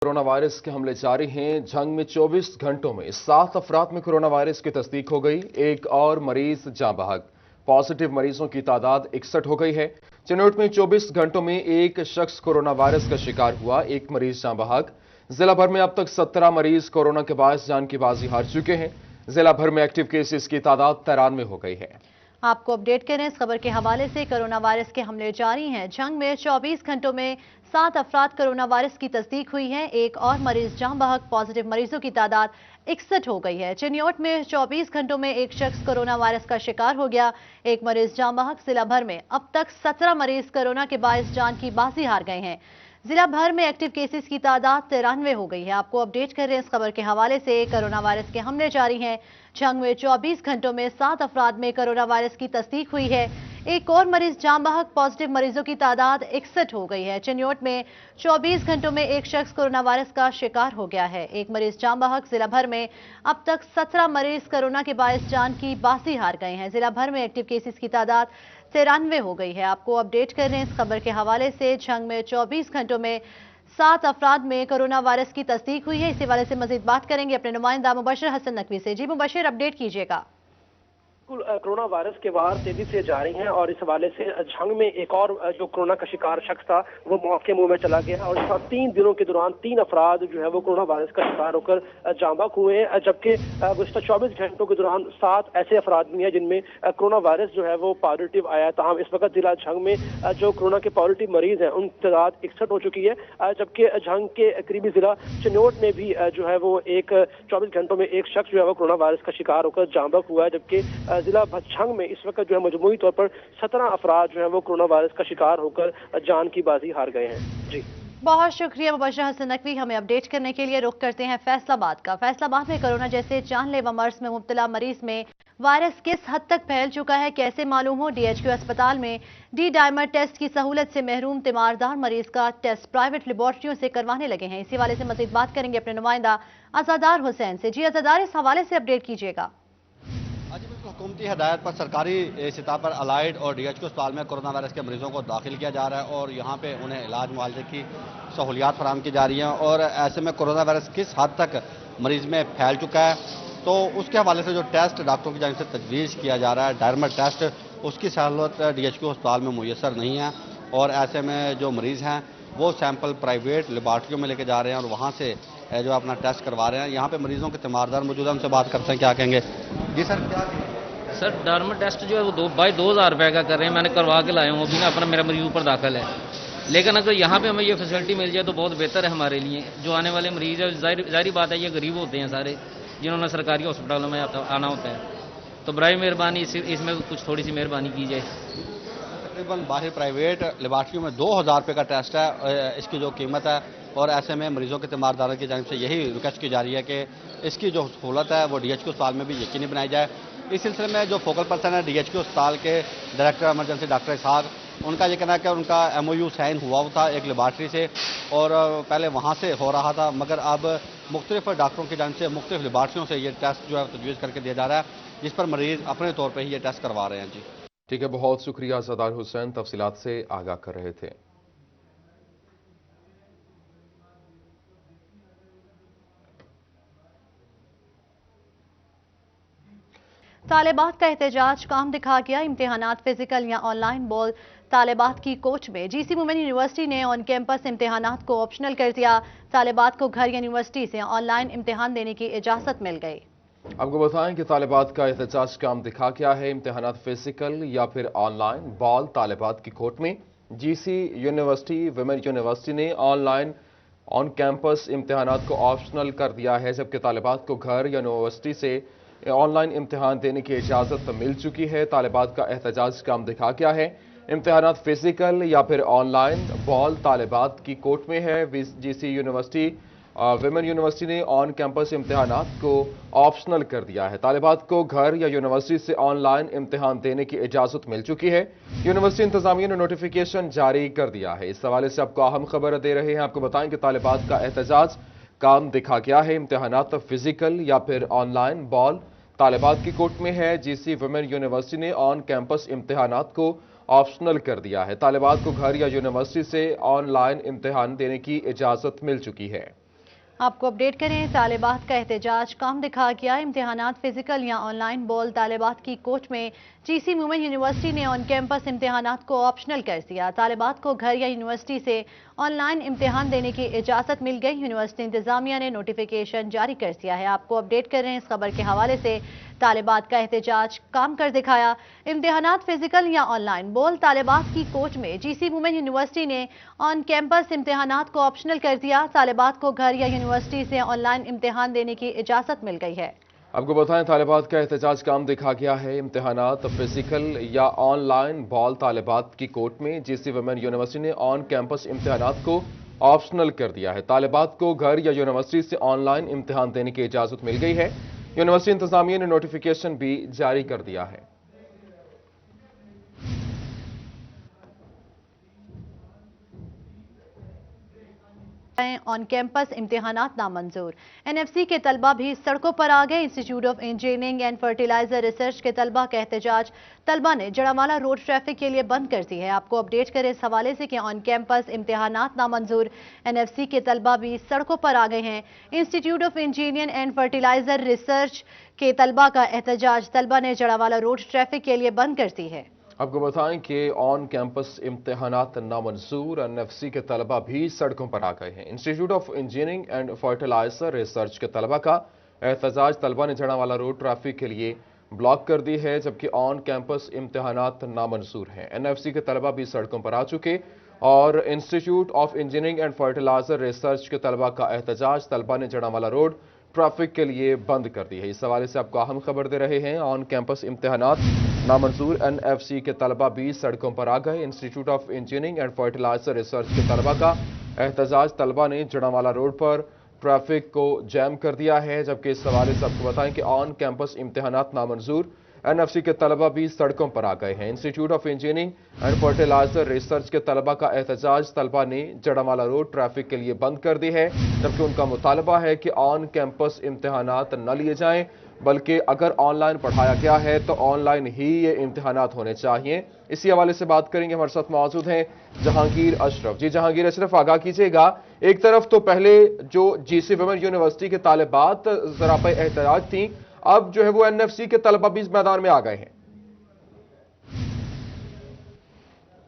Corona virus के हमले जारी हैं। जंग में 24 घंटों में 7 अफराद में कोरोना वायरस की तस्दीक हो गई। एक और मरीज जाँ बहक। पॉजिटिव मरीजों की तादाद 61 हो गई है। चिनौट में 24 घंटों में एक शख्स कोरोना वायरस का शिकार हुआ, एक मरीज जाँ बहक। जिला भर में अब तक 17 मरीज कोरोना के बायस जान की बाजी हार चुके हैं। जिला भर में एक्टिव केसेस की तादाद 93 हो गई है। आपको अपडेट करें इस खबर के हवाले से। कोरोना वायरस के हमले जारी हैं। जंग में 24 घंटों में 7 अफराद कोरोना वायरस की तस्दीक हुई है। एक और मरीज जाँ बहक। पॉजिटिव मरीजों की तादाद 61 हो गई है। चिन्योट में 24 घंटों में एक शख्स कोरोना वायरस का शिकार हो गया, एक मरीज जाँ बहक। जिला भर में अब तक 17 मरीज कोरोना के बायस जान की बाजी हार गए हैं। जिला भर में एक्टिव केसेस की तादाद 93 हो गई है। आपको अपडेट कर रहे हैं इस खबर के हवाले से। कोरोना वायरस के हमले जारी हैं। जंग में 24 घंटों में 7 अफराद में कोरोना वायरस की तस्दीक हुई है। एक और मरीज जाँ बहक। पॉजिटिव मरीजों की तादाद 61 हो गई है। चिन्योट में 24 घंटों में एक शख्स कोरोना वायरस का शिकार हो गया है, एक मरीज जाँ बहक। जिला भर में अब तक 17 मरीज कोरोना के बायस जान की बाजी हार गए हैं। जिला भर में एक्टिव केसेस की तादाद 93 हो गई है। आपको अपडेट कर रहे हैं इस खबर के हवाले से। जंग में 24 घंटों में 7 अफराद में कोरोना वायरस की तस्दीक हुई है। इसी हवाले से मजीद बात करेंगे अपने नुमाइंदा मुबशर हसन नकवी से। जी मुबशर, अपडेट कीजिएगा। कोरोना वायरस के वार तेजी से जारी हैं और इस हवाले से जंग में एक और जो कोरोना का शिकार शख्स था वो मौत के मुंह में चला गया और 3 दिनों के दौरान 3 अफराद जो है वो कोरोना वायरस का शिकार होकर जाँ बहक हुए हैं, जबकि गुज़श्ता 24 घंटों के दौरान 7 ऐसे अफराद भी हैं जिनमें कोरोना वायरस जो है वो पॉजिटिव आया। ताहम इस वक्त जिला जंग में जो कोरोना के पॉजिटिव मरीज हैं उनकी तादाद 61 हो चुकी है, जबकि जंग के करीबी जिला चिन्योट में भी जो है वो 24 घंटों में एक शख्स जो है वो कोरोना वायरस का शिकार होकर जाँ बहक हुआ है, जबकि जिला जंग में इस वक्त जो है मजमूई तौर पर 17 अफराद जो है वो कोरोना वायरस का शिकार होकर जान की बाजी हार गए हैं। जी बहुत शुक्रिया मुबशर हसन नकवी, हमें अपडेट करने के लिए। रुख करते हैं फैसलाबाद का। फैसलाबाद में कोरोना जैसे जानलेवा मर्ज में मुब्तला मरीज में वायरस किस हद तक फैल चुका है, कैसे मालूम हो। डीएचक्यू अस्पताल में डी डाइमर टेस्ट की सहूलत से महरूम तीमारदार मरीज का टेस्ट प्राइवेट लेबोरेटरियों से करवाने लगे हैं। इसी हवाले से मजीद बात करेंगे अपने नुमाइंदा अज़ादार हुसैन से। जी अज़ादार, इस हवाले से अपडेट कीजिएगा। आज हुकूमती हदायत पर सरकारी सतह पर अलाइड और डीएचक्यू अस्पताल में कोरोना वायरस के मरीजों को दाखिल किया जा रहा है और यहाँ पे उन्हें इलाज मुआवजे की सहूलियात फराहम की जा रही हैं। और ऐसे में कोरोना वायरस किस हद तक मरीज में फैल चुका है, तो उसके हवाले से जो टेस्ट डॉक्टरों की जानिब से तजवीज़ किया जा रहा है डायमर टेस्ट, उसकी सहूलत डीएचक्यू अस्पताल में मुयसर नहीं है। और ऐसे में जो मरीज़ हैं वो सैंपल प्राइवेट लेबॉर्ट्रियों में लेके जा रहे हैं और वहाँ से जो अपना टेस्ट करवा रहे हैं। यहाँ पे मरीजों के तीमारदार मौजूद हैं, उनसे बात करते हैं, क्या कहेंगे। जी सर, क्या सर डायमर टेस्ट जो है वो 2000 रुपये का कर रहे हैं। मैंने करवा के लाया हूँ, अभी ना अपना मेरा मरीज ऊपर दाखिल है। लेकिन अगर यहाँ पे हमें ये फैसिलिटी मिल जाए तो बहुत बेहतर है हमारे लिए। जो आने वाले मरीज है, जाहिर बात है ये गरीब होते हैं सारे, जिन्होंने सरकारी हॉस्पिटलों में आना होता है, तो बराए मेहरबानी इसमें कुछ थोड़ी सी मेहरबानी की जाए। तकरीबन बाहर प्राइवेट लेबॉर्ट्रियों में 2000 रुपये का टेस्ट है, इसकी जो कीमत है। और ऐसे में मरीजों के तीमारदारों की जानिब से यही रिक्वेस्ट की जा रही है कि इसकी जो सहूलत है वो डीएचक्यू अस्पताल में भी यकीनी बनाई जाए। इस सिलसिले में जो फोकल पर्सन है डीएचक्यू अस्पताल के डायरेक्टर एमरजेंसी डॉक्टर इसहाक, उनका ये कहना है कि उनका एमओयू साइन हुआ था एक लेबॉर्ट्री से और पहले वहाँ से हो रहा था, मगर अब मुख्तलिफ डॉक्टरों की जानिब से मुख्तलिफ लेबॉर्ट्रियों से ये टेस्ट जो है तजवीज़ करके दिया जा रहा है, जिस पर मरीज़ अपने तौर पर ही ये टेस्ट करवा रहे हैं। जी ठीक है, बहुत शुक्रिया अज़ादार हुसैन, तफसीलात से आगाह कर रहे थे। तालिबात का एहतजाज काम दिखा गया। इम्तिहानात फिजिकल या ऑनलाइन बोल तालिबात की कोच में। जीसी वुमेन यूनिवर्सिटी ने ऑन कैंपस इम्तिहानात को ऑप्शनल कर दिया। तालिबात को घर या यूनिवर्सिटी से ऑनलाइन इम्तिहान देने की इजाजत मिल गई। आपको बताएं कि तालिबात का एहतजाज काम दिखा गया है। इम्तिहानात फिजिकल या फिर ऑनलाइन बॉल तालिबात की कोर्ट में। जीसी यूनिवर्सिटी वुमेन यूनिवर्सिटी ने ऑनलाइन ऑन कैंपस इम्तिहानात को ऑप्शनल कर दिया है, जबकि तालिबात को घर या यूनिवर्सिटी से ऑनलाइन इम्तिहान देने की इजाज़त मिल चुकी है। तालिबात का एहतजाज काम दिखा गया है। इम्तिहानात फिजिकल या फिर ऑनलाइन बॉल तालिबात की कोर्ट में है। जीसी यूनिवर्सिटी वुमेन यूनिवर्सिटी ने ऑन कैंपस इम्तिहानात को ऑप्शनल कर दिया है। तालिबात को घर या यूनिवर्सिटी से ऑनलाइन इम्तिहान देने की इजाज़त मिल चुकी है। यूनिवर्सिटी इंतजामिया ने नोटिफिकेशन जारी कर दिया है। इस हवाले से आपको अहम खबर दे रहे हैं। आपको बताएं कि तालिबात का एहतजाज काम दिखा गया है। इम्तिहानात फिजिकल या फिर ऑनलाइन बॉल तालिबात की कोर्ट में है। जीसी वुमेन यूनिवर्सिटी ने ऑन कैंपस इम्तिहानात को ऑप्शनल कर दिया है। तालिबात को घर या यूनिवर्सिटी से ऑनलाइन इम्तिहान देने की इजाज़त मिल चुकी है। आपको अपडेट करें, तालिबात का एहतजाज काम दिखा गया। इम्तिहानात फिजिकल या ऑनलाइन बोल तालिबात की कोच में जीसी वुमेन यूनिवर्सिटी ने ऑन कैंपस इम्तिहानात को ऑप्शनल कर दिया। तालिबात को घर या यूनिवर्सिटी से ऑनलाइन इम्तिहान देने की इजाज़त मिल गई। यूनिवर्सिटी इंतजामिया ने नोटिफिकेशन जारी कर दिया है। आपको अपडेट कर रहे हैं इस खबर के हवाले से। तालिबात का एहतजाज काम कर दिखाया। इम्तिहानात फिजिकल या ऑनलाइन बोल तालिबात की कोच में जीसी वुमेन यूनिवर्सिटी ने ऑन कैंपस इम्तिहानात को ऑप्शनल कर दिया। तालिबात को घर या यूनिवर्सिटी से ऑनलाइन इम्तिहान देने की इजाज़त मिल गई है। आपको बताएं, तालिबात का एहतजाज काम दिखा गया है। इम्तिहानात फिजिकल या ऑनलाइन बॉल तालिबात की कोर्ट में जीसी वुमेन यूनिवर्सिटी ने ऑन कैंपस इम्तिहानात को ऑप्शनल कर दिया है। तालिबात को घर या यूनिवर्सिटी से ऑनलाइन इम्तिहान देने की इजाज़त मिल गई है। यूनिवर्सिटी इंतजामिया ने नोटिफिकेशन भी जारी कर दिया है। ऑन कैंपस इम्तिहानात नामंजूर। एनएफसी के तलबा भी सड़कों पर आ गए। Institute of engineering and fertilizer research के तलबा का एहतजाज तलबा ने जड़ावाला रोड ट्रैफिक के लिए बंद कर दी है। आपको अपडेट करें इस हवाले से कि ऑन कैंपस इम्तिहानात नामंजूर। एनएफसी के तलबा भी सड़कों पर आ गए हैं। Institute of engineering and fertilizer research के तलबा का एहतजाज तलबा ने जड़ावाला रोड ट्रैफिक के लिए बंद कर दी है। आपको बताएं कि ऑन कैंपस इम्तिहानात नामंजूर। एनएफसी के तलबा भी सड़कों पर आ गए हैं। Institute of engineering and fertilizer research के तलबा का एहतजाज तलबा ने जड़ावाला रोड ट्रैफिक के लिए ब्लॉक कर दी है, जबकि ऑन कैंपस इम्तिहानात नामंजूर हैं। एनएफसी के तलबा भी सड़कों पर आ चुके और institute of engineering and fertilizer research के तलबा का एहतजाज तलबा ने जड़ावाला रोड ट्रैफिक के लिए बंद कर दी है। इस हवाले से आपको अहम खबर दे रहे हैं। ऑन कैंपस इम्तिहानात नामंजूर। एनएफसी के तलबा भी सड़कों पर आ गए। Institute of engineering and fertilizer research के तलबा का एहतजाज तलबा ने जड़ावाला रोड पर ट्रैफिक को जैम कर दिया है, जबकि इस हवाले से आपको बताएं कि ऑन कैंपस इम्तिहानात नामंजूर। एनएफसी के तलबा भी सड़कों पर आ गए हैं। Institute of engineering and fertilizer research के तलबा का एहतजाज तलबा ने जड़ावाला रोड ट्रैफिक के लिए बंद कर दी है, जबकि उनका मुतालबा है कि ऑन कैंपस इम्तिहानात न लिए जाएं, बल्कि अगर ऑनलाइन पढ़ाया गया है तो ऑनलाइन ही ये इम्तिहानात होने चाहिए। इसी हवाले से बात करेंगे। हमारे साथ मौजूद हैं जहांगीर अशरफ। जी जहांगीर अशरफ, आगाह कीजिएगा। एक तरफ तो पहले जो जीसी वुमेन यूनिवर्सिटी के तालिबात ज़राए एहतजाज थी, अब जो है वो एनएफसी के तलबा भी इस मैदान में आ गए हैं।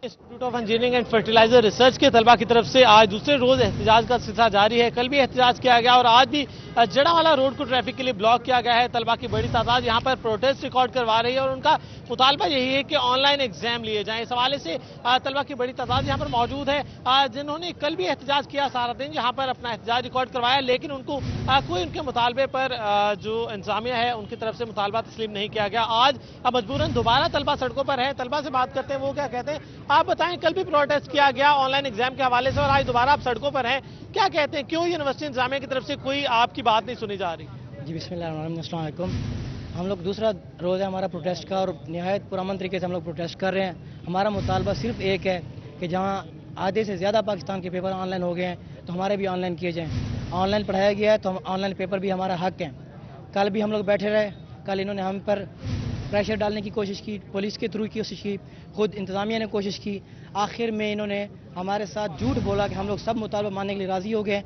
Institute of engineering and fertilizer research के तलबा की तरफ से आज दूसरे रोज एहतजाज का सिलसिला जारी है। कल भी एहतजाज किया गया और आज भी जड़ावाला रोड को ट्रैफिक के लिए ब्लॉक किया गया है। तलबा की बड़ी तादाद यहाँ पर प्रोटेस्ट रिकॉर्ड करवा रही है और उनका मुतालबा यही है कि ऑनलाइन एग्जाम लिए जाएं। इस हवाले से तलबा की बड़ी तादाद यहाँ पर मौजूद है, जिन्होंने कल भी एहतजाज किया सारा दिन, यहाँ पर अपना एहतजाज रिकॉर्ड करवाया, लेकिन उनको कोई उनके मुतालबे पर जो इंतजामिया है उनकी तरफ से मुतालबा तस्लीम नहीं किया गया। आज मजबूरन दोबारा तलबा सड़कों पर है। तलबा से बात करते हैं, वो क्या कहते हैं। आप बताएं, कल भी प्रोटेस्ट किया गया ऑनलाइन एग्जाम के हवाले से और आज दोबारा आप सड़कों पर हैं, क्या कहते हैं, क्यों यूनिवर्सिटी इंतजामिया की तरफ से कोई आपकी बात नहीं सुनी जा रही? जी बिस्मिल्लाह, हम लोग दूसरा रोज़ है हमारा प्रोटेस्ट का और निहायत पुरअमन तरीके से हम लोग प्रोटेस्ट कर रहे हैं। हमारा मुतालबा सिर्फ एक है कि जहाँ आधे से ज़्यादा पाकिस्तान के पेपर ऑनलाइन हो गए हैं तो हमारे भी ऑनलाइन किए जाएँ। ऑनलाइन पढ़ाया गया है तो हम ऑनलाइन पेपर भी हमारा हक है। कल भी हम लोग बैठे रहे, कल इन्होंने हम पर प्रेशर डालने की कोशिश की, पुलिस के थ्रू की कोशिश की, खुद इंतज़ामिया ने कोशिश की। आखिर में इन्होंने हमारे साथ झूठ बोला कि हम लोग सब मुतालबा मानने के लिए राज़ी हो गए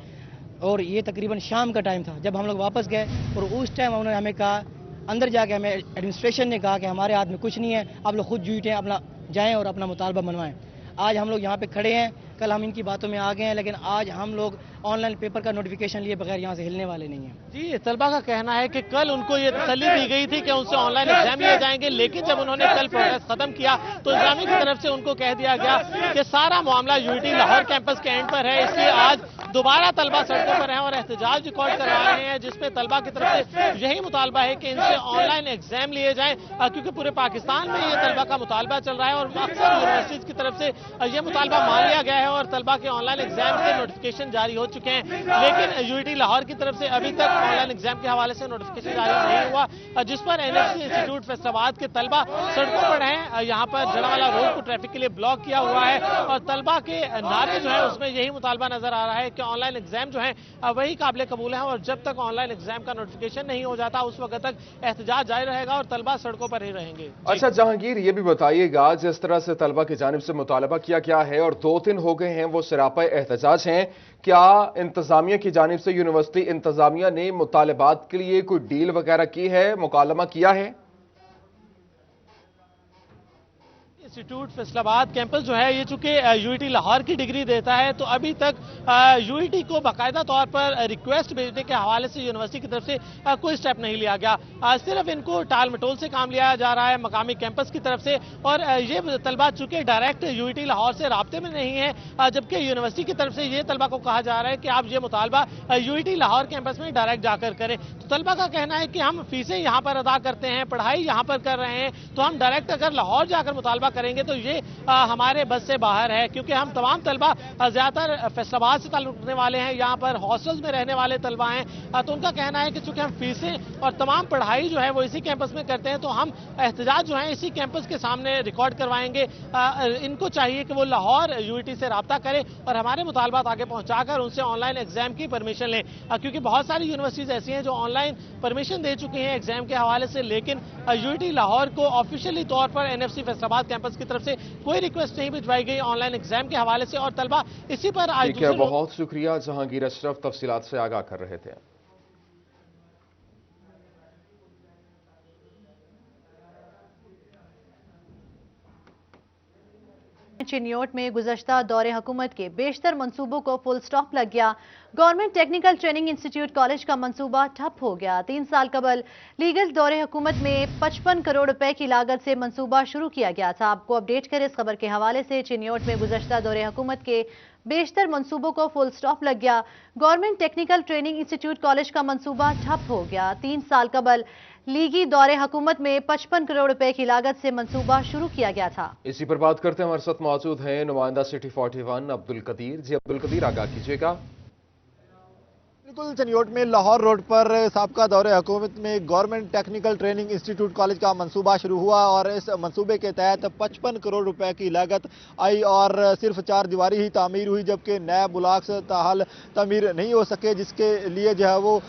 और ये तकरीबन शाम का टाइम था जब हम लोग वापस गए और उस टाइम उन्होंने हमें कहा, अंदर जाके हमें एडमिनिस्ट्रेशन ने कहा कि हमारे हाथ में कुछ नहीं है, आप लोग खुद झूठे हैं, अपना जाएं और अपना मुतालबा मनवाएं। आज हम लोग यहाँ पे खड़े हैं, कल हम इनकी बातों में आ गए हैं, लेकिन आज हम लोग ऑनलाइन पेपर का नोटिफिकेशन लिए बगैर यहाँ से हिलने वाले नहीं हैं। जी, तलबा का कहना है कि कल उनको ये तसल्ली दी गई थी कि उनसे ऑनलाइन एग्जाम लिए जाएंगे, लेकिन जब उन्होंने कल प्रोटेस्ट खत्म किया तो इंतजामिया की तरफ से उनको कह दिया गया कि सारा मामला यूनिटी लाहौर कैंपस के एंड पर है, इसलिए आज दोबारा तलबा सड़कों पर हैं और एहतजाज रिकॉर्ड करवा रहे हैं, जिसमें तलबा की तरफ से यही मुतालबा है कि इनसे ऑनलाइन एग्जाम लिए जाएं, क्योंकि पूरे पाकिस्तान में ये तलबा का मुतालबा चल रहा है और अक्सर यूनिवर्सिटीज की तरफ से यह मुतालबा मान लिया गया है और तलबा के ऑनलाइन एग्जाम के नोटिफिकेशन जारी हो चुके हैं, लेकिन यूनिटी लाहौर की तरफ से अभी तक ऑनलाइन एग्जाम के हवाले से नोटिफिकेशन जारी नहीं हुआ, जिस पर एनएफसी इंस्टीट्यूट फैसलाबाद के तलबा सड़कों पर हैं। यहाँ पर जड़ावाला रोड को ट्रैफिक के लिए ब्लॉक किया हुआ है और तलबा के नारे जो है उसमें यही मुतालबा नजर आ रहा है कि ऑनलाइन एग्जाम जो है वही काबिल कबूल है और जब तक ऑनलाइन एग्जाम का नोटिफिकेशन नहीं हो जाता उस वक्त तक एहतजाज जारी रहेगा और तलबा सड़कों पर ही रहेंगे। अच्छा जहांगीर, ये भी बताइएगा, जिस तरह से तलबा की जानिब से मुतालबा किया गया है और 2 दिन हो गए हैं वो सरापा एहतजाज हैं, क्या इंतजामिया की जानिब से यूनिवर्सिटी इंतजामिया ने मुतालबात के लिए कोई डील वगैरह की है, मुकालमा किया है? इंस्टीट्यूट फैसलाबाद कैंपस जो है ये चूंकि यूईटी लाहौर की डिग्री देता है, तो अभी तक यूईटी को बाकायदा तौर पर रिक्वेस्ट भेजने के हवाले से यूनिवर्सिटी की तरफ से कोई स्टेप नहीं लिया गया। सिर्फ इनको टाल मटोल से काम लिया जा रहा है मकामी कैंपस की तरफ से, और ये तलबा चूंकि डायरेक्ट यूईटी लाहौर से राब्ते में नहीं है, जबकि यूनिवर्सिटी की तरफ से ये तलबा को कहा जा रहा है कि आप ये मुतालबा यूईटी लाहौर कैंपस में डायरेक्ट जाकर करें। तो तलबा का कहना है कि हम फीसें यहाँ पर अदा करते हैं, पढ़ाई यहाँ पर कर रहे हैं, तो हम डायरेक्ट अगर लाहौर जाकर मुतालबा करेंगे तो ये हमारे बस से बाहर है, क्योंकि हम तमाम तलबा ज़्यादातर फैसलाबाद से ताल्लुक़ रखने वाले हैं, यहाँ पर हॉस्टल्स में रहने वाले तलबा हैं। तो उनका कहना है कि चूंकि हम फीसें और तमाम पढ़ाई जो है वो इसी कैंपस में करते हैं, तो हम एहतजाज जो है इसी कैंपस के सामने रिकॉर्ड करवाएंगे। इनको चाहिए कि वो लाहौर यूईटी से रब्ता करें और हमारे मुतालबात आगे पहुँचाकर उनसे ऑनलाइन एग्जाम की परमिशन लें, क्योंकि बहुत सारी यूनिवर्सिटीज़ ऐसी हैं जो ऑनलाइन परमिशन दे चुकी हैं एग्जाम के हवाले से, लेकिन यूईटी लाहौर को ऑफिशियली तौर पर एनएफसी फैसलाबाद कैंपस की तरफ से कोई रिक्वेस्ट नहीं भिजवाई गई ऑनलाइन एग्जाम के हवाले से, और तलबा इसी पर आज ठीक है, बहुत शुक्रिया जहांगीर अशरफ तफसीलात से आगाह कर रहे थे। चिन्योट में गुज़श्ता दौरे हुकूमत के बेशतर मंसूबों को फुल स्टॉप लग गया। Government technical training institute college का मंसूबा ठप हो गया। 3 साल कबल लीगल दौरे हुकूमत में 55 करोड़ रुपए की लागत से मंसूबा शुरू किया गया था। आपको अपडेट करें इस खबर के हवाले से। चिन्योट में गुज़श्ता दौरे हुकूमत के बेशतर मंसूबों को फुल स्टॉप लग गया। Government technical training institute college का मंसूबा ठप हो गया। 3 साल कबल लीगी दौरे हुकूमत में 55 करोड़ रुपए की लागत से मंसूबा शुरू किया गया था। इसी पर बात करते हैं, हमारे साथ मौजूद हैं नुमाइंदा सिटी 41 अब्दुल कदीर। जी अब्दुल कदीर, आगाह कीजिएगा। बिल्कुल, चिन्योट में लाहौर रोड पर साबका दौरे हुकूमत में government technical training institute college का मंसूबा शुरू हुआ और इस मंसूबे के तहत 55 करोड़ रुपए की लागत आई और सिर्फ 4 दीवारी ही तामीर हुई, जबकि नए ब्लॉक्स ताहाल तामीर नहीं हो सके, जिसके लिए जो है वो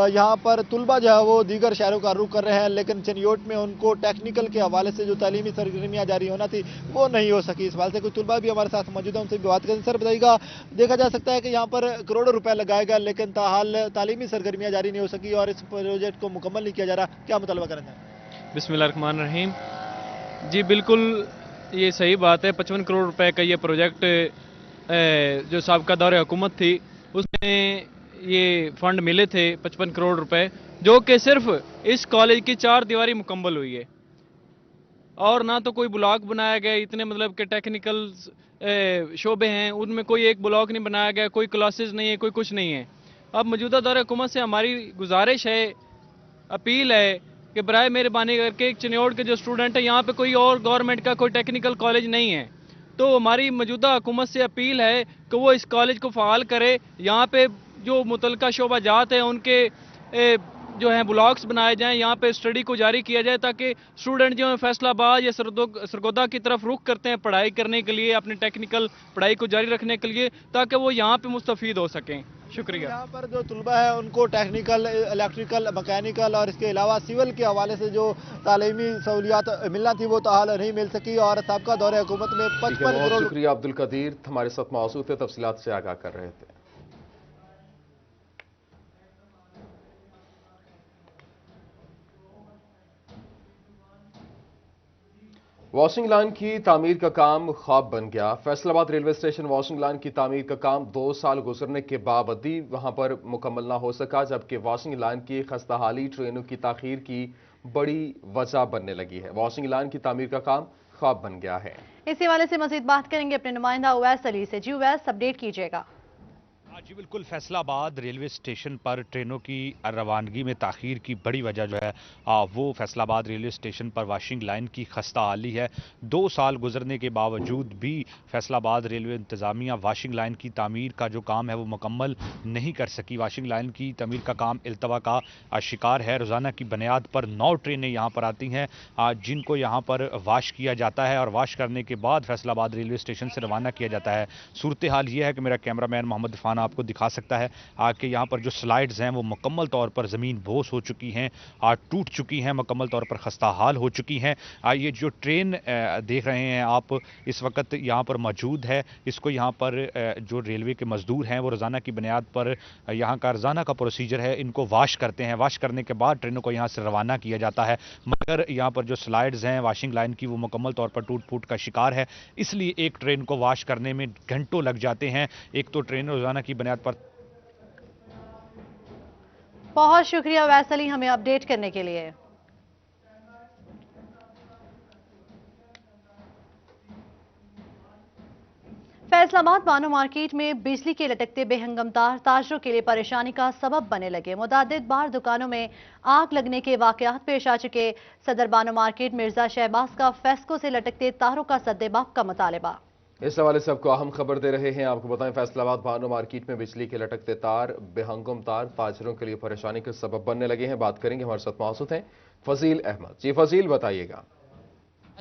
यहाँ पर तुलबा जो है वो दीगर शहरों का रुख कर रहे हैं, लेकिन चिन्योट में उनको टेक्निकल के हवाले से जो तालीमी सरगर्मियाँ जारी होना थी वो नहीं हो सकी। इस बात से कुछ तुलबा भी हमारे साथ मौजूद है, उनसे भी बात करें। सर बताइएगा, देखा जा सकता है कि यहाँ पर करोड़ों रुपए लगाए गए लेकिन तालीमी सरगर्मियां जारी नहीं हो सकी और इस प्रोजेक्ट को मुकम्मल नहीं किया जा रहा, क्या मुतालबा करना है? बिस्मिल्लाहिर्रहमानिर्रहीम। जी बिल्कुल, ये सही बात है। 55 करोड़ रुपए का ये प्रोजेक्ट जो साबका दौरे हुकूमत थी उसमें ये फंड मिले थे 55 करोड़ रुपए, जो कि सिर्फ इस कॉलेज की 4 दीवारी मुकम्मल हुई है और ना तो कोई ब्लॉक बनाया गया। इतने मतलब के टेक्निकल शोबे हैं उनमें कोई एक ब्लॉक नहीं बनाया गया, कोई क्लासेस नहीं है, कोई कुछ नहीं है। अब मौजूदा दौरे हुकूमत से हमारी गुजारिश है, अपील है कि बराए मेहरबानी करके चिन्योट के जो स्टूडेंट हैं, यहाँ पे कोई और गवर्नमेंट का कोई टेक्निकल कॉलेज नहीं है, तो हमारी मौजूदा हुकूमत से अपील है कि वो इस कॉलेज को फ़ाल करे। यहाँ पे जो मुतलका शोबाजात हैं उनके जो हैं ब्लॉक्स बनाए जाएं, यहाँ पे स्टडी को जारी किया जाए ताकि स्टूडेंट जो है फैसलाबाद या सरगोदा की तरफ रुख करते हैं पढ़ाई करने के लिए, अपनी टेक्निकल पढ़ाई को जारी रखने के लिए, ताकि वो यहाँ पे मुस्तफीद हो सकें। शुक्रिया। यहाँ पर जो तुलबा है उनको टेक्निकल, इलेक्ट्रिकल, मैकेनिकल और इसके अलावा सिविल के हवाले से जो तालीमी सहूलियात मिलना थी वो ताहाल नहीं मिल सकी और साबका दौरे हुकूमत में 55 करोड़। शुक्रिया अब्दुल कदीर, हमारे साथ मौजूद थे, तफसीलात से आगाह कर रहे थे। वॉशिंग लाइन की तामीर का काम ख्वाब बन गया। Faisalabad railway station washing line की तामीर का काम 2 साल गुजरने के बावजूद वहां पर मुकम्मल ना हो सका, जबकि वॉशिंग लाइन की खस्ताहाली ट्रेनों की ताखीर की बड़ी वजह बनने लगी है। वॉशिंग लाइन की तामीर का काम ख्वाब बन गया है। इसी वाले से मजीद बात करेंगे अपने नुमाइंदा उवैस अली से। जी उवैस, अपडेट कीजिएगा। जी बिल्कुल, फैसलाबाद रेलवे स्टेशन पर ट्रेनों की रवानगी में ताख़ीर की बड़ी वजह जो है वो फैसलाबाद रेलवे स्टेशन पर वॉशिंग लाइन की खस्ता हाली है। 2 साल गुजरने के बावजूद भी फैसलाबाद रेलवे इंतज़ामिया वॉशिंग लाइन की तामीर का जो काम है वो मुकम्मल नहीं कर सकी। वॉशिंग लाइन की तामीर का काम इल्तवा का शिकार है। रोज़ाना की बुनियाद पर 9 ट्रेनें यहाँ पर आती हैं जिनको यहाँ पर वाश किया जाता है और वाश करने के बाद फैसलाबाद रेलवे स्टेशन से रवाना किया जाता है। सूरत हाल ये है कि मेरा कैमरामैन मोहम्मद इरफान आपको آپ کو دکھا سکتا ہے کہ یہاں پر جو سلائڈز ہیں وہ مکمل طور پر زمین بوس ہو چکی ہیں، ٹوٹ چکی ہیں، مکمل طور پر خستہ حال ہو چکی ہیں۔ یہ جو ٹرین دیکھ رہے ہیں آپ اس وقت یہاں پر موجود ہے، اس کو یہاں پر جو ریلوے کے مزدور ہیں وہ روزانہ کی بنیاد پر یہاں کا روزانہ کا پروسیجر ہے، ان کو واش کرتے ہیں، واش کرنے کے بعد ٹرینوں کو یہاں سے روانہ کیا جاتا ہے، مگر یہاں پر جو سلائڈز ہیں واشنگ لائن کی وہ مکمل طور پر ٹوٹ پھوٹ کا شکار ہے، اس لیے ایک ٹرین کو واش کرنے میں گھنٹوں لگ جاتے ہیں۔ ایک تو ٹرین روزانہ کی بنیاد پر۔ بہت شکریہ ویس علی ہمیں اپڈیٹ کرنے کے لیے۔ فیصل آباد بانو مارکیٹ میں بجلی کے لٹکتے بے ہنگم تار تاجروں کے لیے پریشانی کا سبب بننے لگے۔ متعدد بار دکانوں میں آگ لگنے کے واقعات پیش آ چکے۔ صدر بانو مارکیٹ مرزا شہباز کا فیسکو سے لٹکتے تاروں کا سدباب کا مطالبہ۔ اس حوالے سے آپ کو اہم خبر دے رہے ہیں۔ آپ کو بتائیں فیصل آباد بانو مارکیٹ میں بجلی کے لٹکتے تار بے ہنگم تار تاجروں کے لیے پریشانی کا سبب بننے لگے ہیں۔ بات کریں گے، ہمارے ساتھ موجود ہیں فضیل احمد۔ جی فضیل، بتائیے گا۔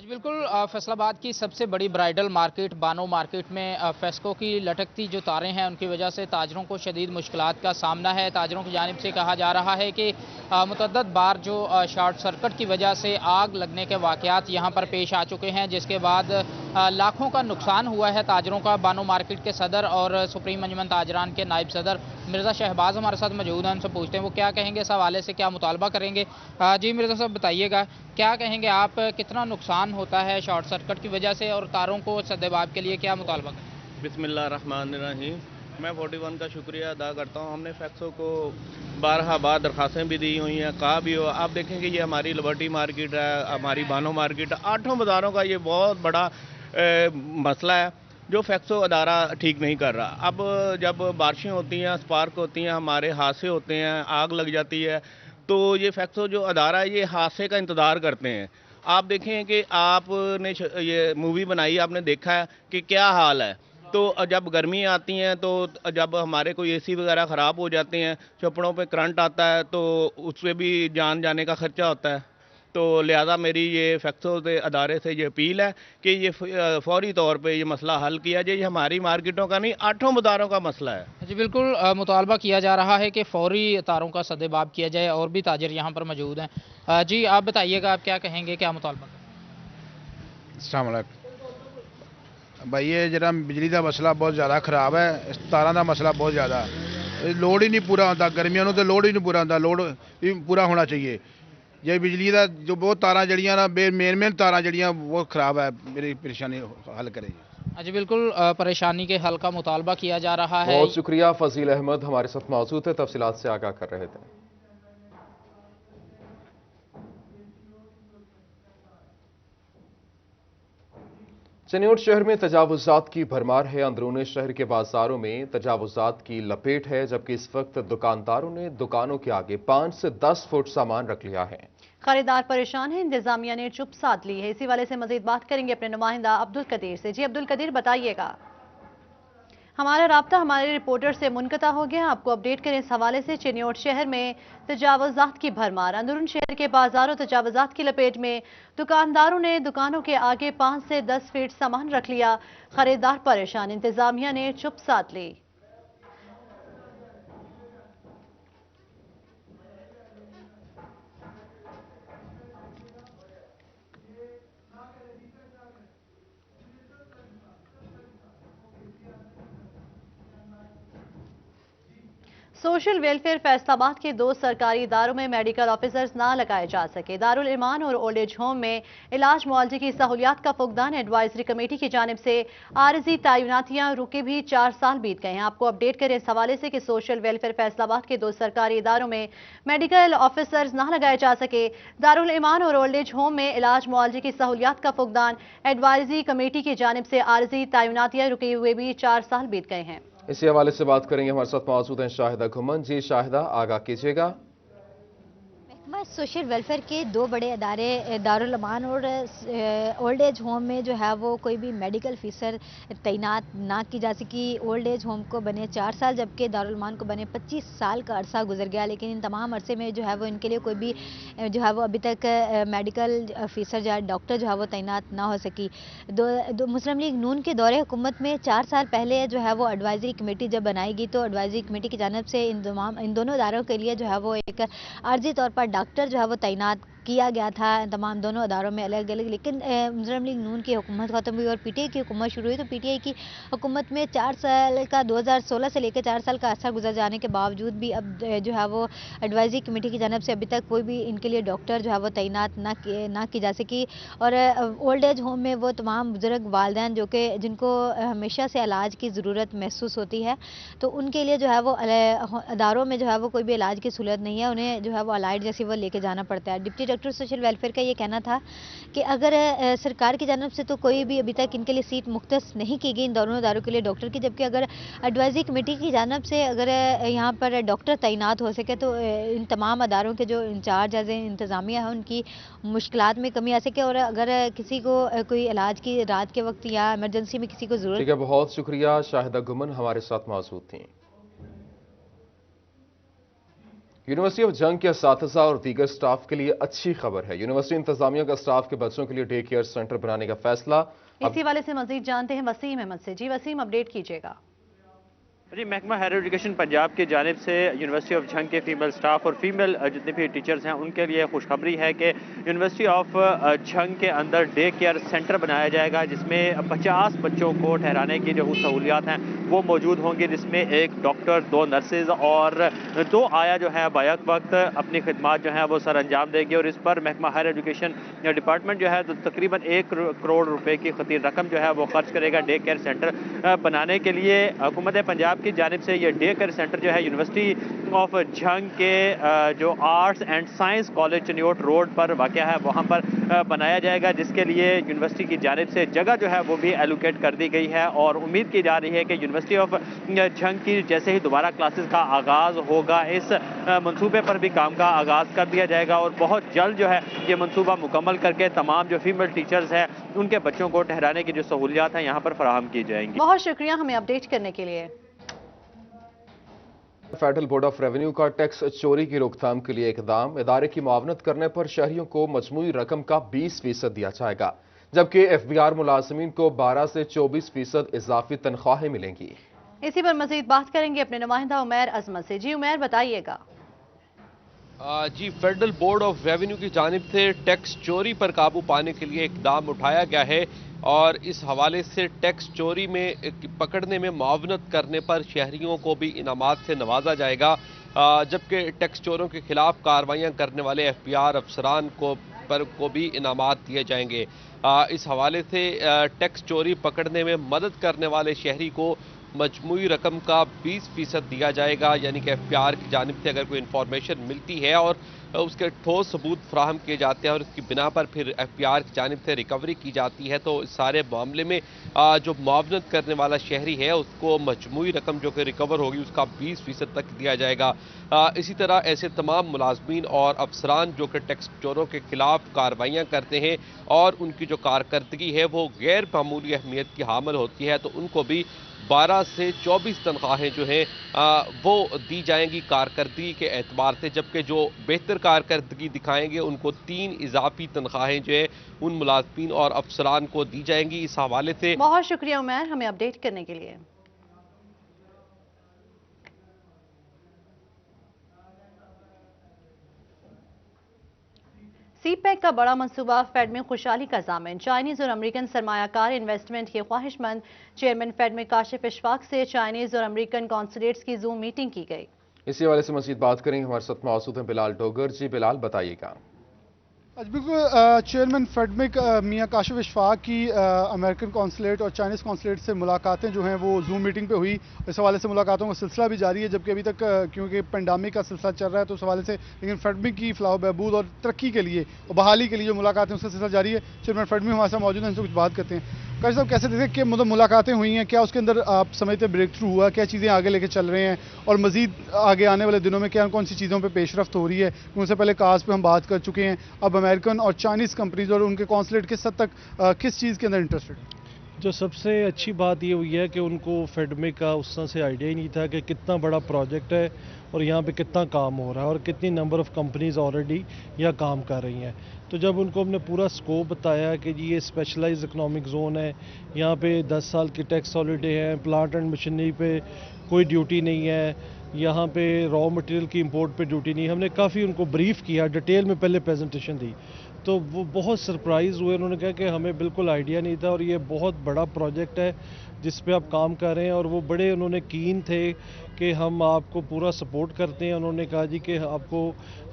بالکل، فیصل آباد کی سب سے بڑی برائیڈل مارکیٹ بانو مارکیٹ میں فیسکو کی لٹکتی جو تاریں ہیں ان کی وجہ سے تاجروں کو شدید مشکلات کا سامنا ہے۔ تاجروں کی جانب سے کہا جا رہا ہے کہ متعدد بار جو شارٹ سرکٹ کی وجہ سے آگ لگنے کے واقعات یہاں پر پیش آ چکے ہیں، جس کے بعد لاکھوں کا نقصان ہوا ہے تاجروں کا۔ بانو مارکیٹ کے صدر اور سپریم انجمن تاجران کے نائب صدر مرزا شہباز ہمارے ساتھ موجود ہیں، ان سے پوچھتے ہیں وہ کیا کہیں گے اس حوالے سے، کیا مطالبہ کریں گے۔ جی مرزا صاحب بتائیے گا، کیا کہیں گے آپ، کتنا نقصان ہوتا ہے شارٹ سرکٹ کی وجہ سے اور تاروں کو سدباب کے لیے کیا مطالبہ کریں؟ بسم اللہ الرحمن الرحیم۔ میں 41 کا شکریہ ادا کرتا ہوں۔ ہم نے فیکسو کو بارہا بار درخواستیں بھی دی ہوئی ہیں، کہا بھی ہو۔ آپ دیکھیں کہ یہ ہماری لبرٹی مارکیٹ ہے، ہماری بانو مارکیٹ ہے، 8 بازاروں کا یہ بہت بڑا مسئلہ ہے جو فیکسو ادارہ ٹھیک نہیں کر رہا۔ اب جب بارشیں ہوتی ہیں، اسپارک ہوتی ہیں، ہمارے حادثے ہوتے ہیں، آگ لگ جاتی ہے، تو یہ فیکسو جو ادارہ ہے یہ حادثے کا انتظار کرتے ہیں۔ آپ دیکھیں کہ آپ نے یہ مووی بنائی، آپ نے دیکھا ہے کہ کیا حال ہے۔ تو جب گرمی آتی ہیں تو جب ہمارے کوئی اے سی وغیرہ خراب ہو جاتے ہیں، چپڑوں پہ کرنٹ آتا ہے تو اس پہ بھی جان جانے کا خرچہ ہوتا ہے۔ تو لہذا میری یہ فیکسو ادارے سے یہ اپیل ہے کہ یہ فوری طور پہ یہ مسئلہ حل کیا جائے۔ یہ ہماری مارکیٹوں کا نہیں، 8 بازاروں کا مسئلہ ہے۔ جی بالکل، مطالبہ کیا جا رہا ہے کہ فوری تاروں کا سدباب کیا جائے، اور بھی تاجر یہاں پر موجود ہیں۔ جی آپ بتائیے گا، آپ کیا کہیں گے، کیا مطالبہ کریں؟ السلام علیکم بھائی، یہ جڑا بجلی کا مسئلہ بہت زیادہ خراب ہے، تاراں کا مسئلہ بہت زیادہ، لوڈ ہی نہیں پورا ہوتا، گرمیاں تو لوڈ ہی نہیں پورا ہوتا، لوڈ بھی پورا ہونا چاہیے۔ یہ بجلی کا جو بہت تاراں جڑیاں نا مین تاراں جڑیاں وہ خراب ہے، میری پریشانی حل کرے جی۔ جی بالکل، پریشانی کے حل کا مطالبہ کیا جا رہا ہے۔ بہت شکریہ فضیل احمد، ہمارے ساتھ موجود ہے، تفصیلات سے آگاہ کر رہے تھے۔ چنیوٹ شہر میں تجاوزات کی بھرمار ہے۔ اندرون شہر کے بازاروں میں تجاوزات کی لپیٹ ہے، جبکہ اس وقت دکانداروں نے دکانوں کے آگے 5 سے 10 فٹ سامان رکھ لیا ہے۔ خریدار پریشان ہیں، انتظامیہ نے چپ سادھ لی ہے۔ اسی والے سے مزید بات کریں گے اپنے نمائندہ عبدالقدیر سے۔ جی عبدالقدیر بتائیے گا، ہمارا رابطہ ہمارے رپورٹر سے منقطع ہو گیا، آپ کو اپڈیٹ کریں اس حوالے سے۔ چنیوٹ شہر میں تجاوزات کی بھرمار، اندرون شہر کے بازاروں تجاوزات کی لپیٹ میں، دکانداروں نے دکانوں کے آگے 5 سے 10 فٹ سامان رکھ لیا، خریدار پریشان، انتظامیہ نے چپ سادھ لی۔ سوشل ویلفیئر فیصل آباد کے 2 سرکاری اداروں میں میڈیکل آفیسرز نہ لگائے جا سکے۔ دارالایمان اور اولڈ ایج ہوم میں علاج معالجے کی سہولیات کا فقدان، ایڈوائزری کمیٹی کی جانب سے عارضی تعیناتیاں رکے بھی 4 سال بیت گئے ہیں۔ آپ کو اپڈیٹ کریں اس حوالے سے کہ سوشل ویلفیئر فیصل آباد کے 2 سرکاری اداروں میں میڈیکل آفیسرز نہ لگائے جا سکے۔ دارالایمان اور اولڈ ایج ہوم میں علاج معالجے کی سہولیات کا فقدان، ایڈوائزری کمیٹی کی جانب سے عارضی تعیناتیاں رکے ہوئے بھی 4 سال بیت گئے ہیں۔ اسی حوالے سے بات کریں گے، ہمارے ساتھ موجود ہیں شاہدہ گھمن۔ جی شاہدہ، آگاہ کیجیے گا۔ محکمہ सोशल वेलफेयर के दो बड़े अदारे दारुल अमान और ओल्ड एज होम में जो है वो कोई भी मेडिकल फीसर तैनात ना की जा सकी। ओल्ड एज होम को बने 4 साल जबकि दारुल अमान को बने 25 साल का अरसा गुजर गया, लेकिन इन तमाम अरसे में जो है वो इनके लिए कोई भी जो है वो अभी तक मेडिकल फीसर या डॉक्टर जो है वो तैनात ना हो सकी। मुस्लिम लीग नून के दौरे हुकूमत में 4 साल पहले जो है वो एडवाइजरी कमेटी जब बनाएगी तो एडवाइजरी कमेटी की जानिब से इन दोनों इदारों के लिए जो है वो एक आर्जी तौर पर डॉक्टर जो है वो तैनात किया गया था तमाम दोनों अदारों में अलग अलग। लेकिन मुस्लिम लीग नून की हुकूमत ख़त्म हुई और पीटीआई की हुकूमत शुरू हुई तो पीटीआई की हुकूमत में 4 साल का 2016 से लेकर 4 साल का अरसा गुजर जाने के बावजूद भी अब जो है वो एडवाइजरी कमेटी की जानिब से अभी तक कोई भी इनके लिए डॉक्टर जो है वो तैनात ना की जा सकी। और ओल्ड एज होम में वो तमाम बुजुर्ग वालिदैन जो कि जिनको हमेशा से इलाज की ज़रूरत महसूस होती है तो उनके लिए जो है वो अदारों में जो है वो कोई भी इलाज की सहूलत नहीं है, उन्हें जो है वो अलाइड जैसी वो लेके जाना पड़ता है। डिप्टी डायरेक्टर सोशल वेलफेयर का ये कहना था कि अगर सरकार की जानिब से तो कोई भी अभी तक इनके लिए सीट मुख्तस नहीं की गई इन दोनों इदारों के लिए डॉक्टर की, जबकि अगर एडवाइजरी कमेटी की जानिब से अगर यहाँ पर डॉक्टर तैनात हो सके तो इन तमाम अदारों के जो इंचार्ज इंतज़ामिया है उनकी मुश्किलात में कमी आ सके और अगर किसी को कोई इलाज की रात के वक्त या इमरजेंसी में किसी को ज़रूरत। ठीक है, बहुत शुक्रिया। शाहिदा गुमन हमारे साथ मौजूद थी। यूनिवर्सिटी ऑफ जंग के असातिज़ा और दीगर स्टाफ के लिए अच्छी खबर है। यूनिवर्सिटी इंतजामिया का स्टाफ के बच्चों के लिए डे केयर सेंटर बनाने का फैसला। इसी वाले से मजीद जानते हैं वसीम अहमद से। जी वसीम, अपडेट कीजिएगा। जी, महकमा हायर एजुकेशन पंजाब की जानिब से यूनिवर्सिटी ऑफ झंग के फीमेल स्टाफ और फीमेल जितने भी टीचर्स हैं उनके लिए खुशखबरी है कि यूनिवर्सिटी ऑफ झंग के अंदर डे केयर सेंटर बनाया जाएगा जिसमें 50 बच्चों को ठहराने की जो सहूलियात हैं वो मौजूद होंगी, जिसमें एक डॉक्टर, 2 नर्सेज और 2 आया जो है बैक वक्त अपनी खिदमात जो है वो सर अंजाम देगी। और इस पर महकमा हायर एजुकेशन डिपार्टमेंट जो है तो तकरीबन 1 करोड़ रुपए की खतीर रकम जो है वो खर्च करेगा डे केयर सेंटर बनाने के लिए। हुकूमत पंजाब की जानिब से ये डे केयर सेंटर जो है यूनिवर्सिटी ऑफ झंग के जो arts and science college Chiniot road पर वाक़या है वहाँ पर बनाया जाएगा, जिसके लिए यूनिवर्सिटी की जानिब से जगह जो है वो भी एलोकेट कर दी गई है। और उम्मीद की जा रही है कि यूनिवर्सिटी ऑफ झंग की जैसे ही दोबारा क्लासेस का आगाज़ होगा इस मंसूबे पर भी काम का आगाज़ कर दिया जाएगा और बहुत जल्द जो है ये मंसूबा मुकम्मल करके तमाम जो फीमेल टीचर्स हैं उनके बच्चों को ठहराने की जो सहूलियात हैं यहाँ पर फराहम की जाएंगी। बहुत शुक्रिया हमें अपडेट करने के लिए। फेडरल बोर्ड ऑफ रेवेन्यू का टैक्स चोरी की रोकथाम के लिए इकदाम। इदारे की मुआवनत करने पर शहरियों को मजमूई रकम का 20% दिया जाएगा, जबकि एफबीआर मुलाजमीन को 12 से 24% इजाफी तनख्वाहें मिलेंगी। इसी पर मजीद बात करेंगे अपने नुमाइंदा उमैर अजमत से। जी उमैर, बताइएगा। जी, फेडरल बोर्ड ऑफ रेवेन्यू की जानिब से टैक्स चोरी पर काबू पाने के लिए इकदाम उठाया गया है और इस हवाले से टैक्स चोरी में पकड़ने में मुआवनत करने पर शहरियों को भी इनामात से नवाजा जाएगा, जबकि टैक्स चोरों के खिलाफ कार्रवाइयाँ करने वाले एफबीआर अफसरान को भी इनामात दिए जाएंगे। इस हवाले से टैक्स चोरी पकड़ने में मदद करने वाले शहरी को मजमूई रकम का 20% दिया जाएगा, यानी कि एफबीआर की जानिब से अगर कोई इन्फॉर्मेशन मिलती है और उसके ठोस सबूत फ्राहम किए जाते हैं और उसकी बिना पर फिर एफबीआर की जानिब से रिकवरी की जाती है तो इस सारे मामले में जो मुआवनत करने वाला शहरी है उसको मजमूई रकम जो कि रिकवर होगी उसका 20% तक दिया जाएगा। इसी तरह ऐसे तमाम मुलाजमीन और अफसरान जो कि टैक्स चोरों के खिलाफ कार्रवाइयाँ करते हैं और उनकी जो कारकर्दगी है वो गैर मामूली अहमियत की हामिल होती है तो उनको भी 12 से 24 तनख्वाहें जो हैं वो दी जाएंगी कारकर्दगी के एतबार से, जबकि जो बेहतर कारकर्दगी दिखाएंगे उनको 3 इजाफी तनख्वाहें जो है उन मुलाजमीन और अफसरान को दी जाएंगी। इस हवाले से बहुत शुक्रिया उमैर हमें अपडेट करने के लिए। सीपैक का बड़ा मंसूबा फेड में खुशहाली का ज़ामिन। चाइनीज़ और अमेरिकन सरमायाकार इन्वेस्टमेंट के ख्वाहिशमंद चेयरमैन फेड में काशिफ इशफाक से चाइनीज़ और अमेरिकन कॉन्सुलेट्स की जूम मीटिंग की गई। इसी हवाले से मज़ीद बात करेंगे, हमारे साथ मौजूद हैं बिलाल डोगर। जी बिलाल, बताइएगा। बिल्कुल, चेयरमैन फेड में मियां काशिफ इशफाक की अमेरिकन कॉन्सुलेट और चाइनीज़ कॉन्सुलेट से मुलाकातें जो हैं वो जूम मीटिंग पे हुई। इस हवाले से मुलाकातों का सिलसिला भी जारी है, जबकि अभी तक क्योंकि पेंडेमिक का सिलसिला चल रहा है तो उस हवाले से लेकिन फेडमी की फलाह बहबूद और तरक्की के लिए और बहाली के लिए जो मुलाकातें उसका सिलसिला जारी है। चेयरमैन फेडमी हमारे साथ मौजूद हैं, इनसे कुछ बात करते हैं। काजी साहब कैसे देखें कि मतलब मुलाकातें हुई हैं, क्या उसके अंदर आप समझते ब्रेक थ्रू हुआ, क्या चीज़ें आगे लेके चल रहे हैं और मजीद आगे आने वाले दिनों में क्या कौन सी चीज़ों पे पेशरफ्त हो रही है? उनसे पहले काज पे हम बात कर चुके हैं, अब अमेरिकन और चाइनीज़ कंपनीज और उनके कॉन्सुलेट किस हद तक किस चीज़ के अंदर इंटरेस्टेड है? जो सबसे अच्छी बात ये हुई है कि उनको फेडमिक का उस तरह से आइडिया ही नहीं था कि कितना बड़ा प्रोजेक्ट है और यहाँ पे कितना काम हो रहा है और कितनी नंबर ऑफ़ कंपनीज ऑलरेडी यहाँ काम कर रही हैं। तो जब उनको हमने पूरा स्कोप बताया कि जी ये स्पेशलाइज्ड इकोनॉमिक जोन है, यहाँ पे 10 साल की टैक्स हॉलीडे हैं, प्लांट एंड मशीनरी पे कोई ड्यूटी नहीं है, यहाँ पे रॉ मटेरियल की इंपोर्ट पे ड्यूटी नहीं, हमने काफ़ी उनको ब्रीफ किया, डिटेल में पहले प्रेजेंटेशन दी, तो वो बहुत सरप्राइज़ हुए। उन्होंने कहा कि हमें बिल्कुल आइडिया नहीं था और ये बहुत बड़ा प्रोजेक्ट है जिस पे आप काम कर रहे हैं, और वो बड़े उन्होंने कीन थे कि हम आपको पूरा सपोर्ट करते हैं। उन्होंने कहा जी कि आपको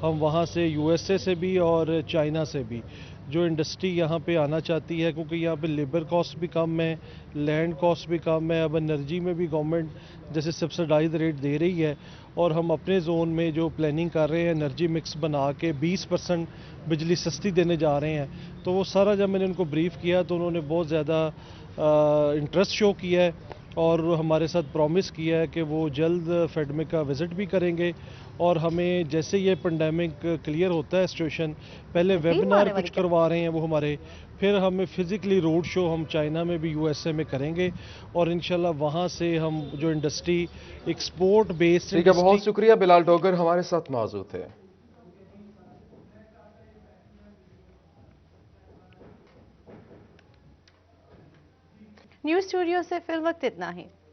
हम वहाँ से यूएसए से भी और चाइना से भी जो इंडस्ट्री यहाँ पे आना चाहती है, क्योंकि यहाँ पे लेबर कॉस्ट भी कम है, लैंड कॉस्ट भी कम है, अब एनर्जी में भी गवर्नमेंट जैसे सब्सिडाइज रेट दे रही है, और हम अपने जोन में जो प्लानिंग कर रहे हैं एनर्जी मिक्स बना के 20% बिजली सस्ती देने जा रहे हैं। तो वो सारा जब मैंने उनको ब्रीफ किया तो उन्होंने बहुत ज़्यादा इंटरेस्ट शो किया है और हमारे साथ प्रॉमिस किया है कि वो जल्द फेडमिक का विज़िट भी करेंगे, और हमें जैसे ये पेंडेमिक क्लियर होता है सिचुएशन, पहले वेबिनार कुछ करवा रहे हैं वो हमारे, फिर हमें फिजिकली रोड शो हम चाइना में भी यूएसए में करेंगे, और इंशाल्लाह वहाँ से हम जो इंडस्ट्री एक्सपोर्ट बेस्ड। ठीक है, बहुत शुक्रिया। बिलाल डोगर हमारे साथ मौजूद थे। न्यूज़ स्टूडियो से फिल वक्त इतना ही।